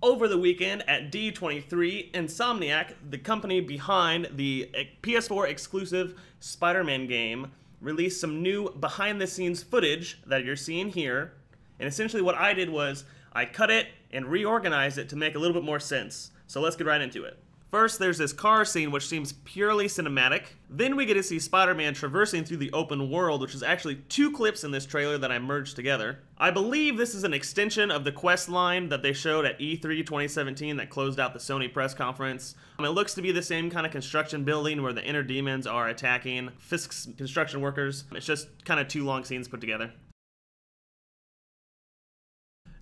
over the weekend at D23, Insomniac, the company behind the PS4 exclusive Spider-Man game, released some new behind-the-scenes footage that you're seeing here. And essentially what I did was I cut it and reorganized it to make a little bit more sense. So let's get right into it. First, there's this car scene which seems purely cinematic. Then we get to see Spider-Man traversing through the open world, which is actually 2 clips in this trailer that I merged together. I believe this is an extension of the quest line that they showed at E3 2017 that closed out the Sony press conference. It looks to be the same kind of construction building where the inner demons are attacking Fisk's construction workers. It's just kind of 2 long scenes put together.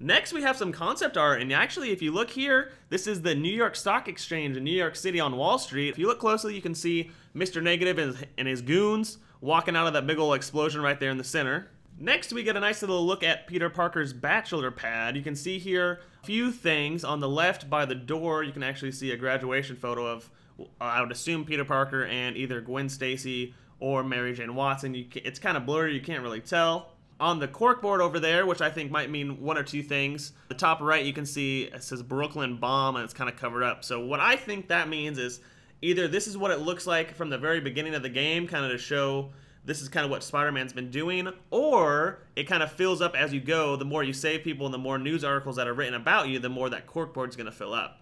Next, we have some concept art, and actually, if you look here, this is the New York Stock Exchange in New York City on Wall Street. If you look closely, you can see Mr. Negative and his goons walking out of that big old explosion right there in the center. Next, we get a nice little look at Peter Parker's bachelor pad. You can see here a few things. On the left by the door, you can actually see a graduation photo of, I would assume, Peter Parker and either Gwen Stacy or Mary Jane Watson. It's kind of blurry, you can't really tell. On the corkboard over there, which I think might mean 1 or 2 things, the top right you can see it says Brooklyn Bomb and it's kind of covered up. So what I think that means is either this is what it looks like from the very beginning of the game, kind of to show this is kind of what Spider-Man's been doing, or it kind of fills up as you go. The more you save people and the more news articles that are written about you, the more that corkboard's going to fill up.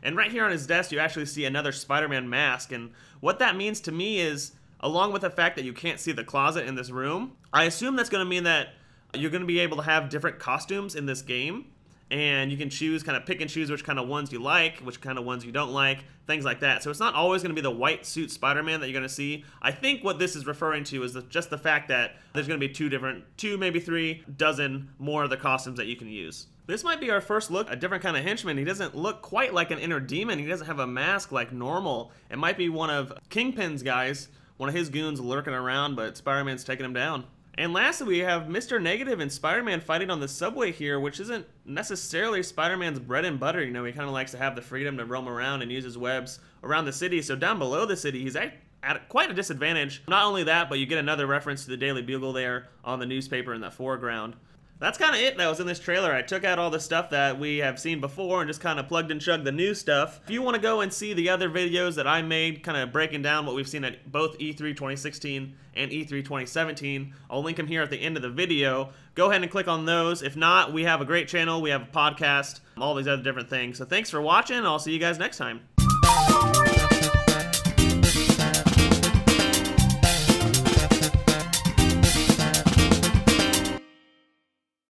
And right here on his desk you actually see another Spider-Man mask, and what that means to me is, along with the fact that you can't see the closet in this room, I assume that's going to mean that you're going to be able to have different costumes in this game, and you can choose, kind of pick and choose which kind of ones you like, which kind of ones you don't like, things like that. So it's not always going to be the white suit Spider-Man that you're going to see. I think what this is referring to is just the fact that there's going to be 2, maybe 3 dozen more of the costumes that you can use. This might be our first look at a different kind of henchman. He doesn't look quite like an inner demon. He doesn't have a mask like normal. It might be one of Kingpin's guys, one of his goons lurking around, but Spider-Man's taking him down. And lastly, we have Mr. Negative and Spider-Man fighting on the subway here, which isn't necessarily Spider-Man's bread and butter. You know, he kind of likes to have the freedom to roam around and use his webs around the city. So down below the city, he's at quite a disadvantage. Not only that, but you get another reference to the Daily Bugle there on the newspaper in the foreground. That's kind of it that was in this trailer. I took out all the stuff that we have seen before and just kind of plugged and chugged the new stuff. If you want to go and see the other videos that I made, kind of breaking down what we've seen at both E3 2016 and E3 2017, I'll link them here at the end of the video. Go ahead and click on those. If not, we have a great channel, we have a podcast, all these other different things. So thanks for watching, and I'll see you guys next time.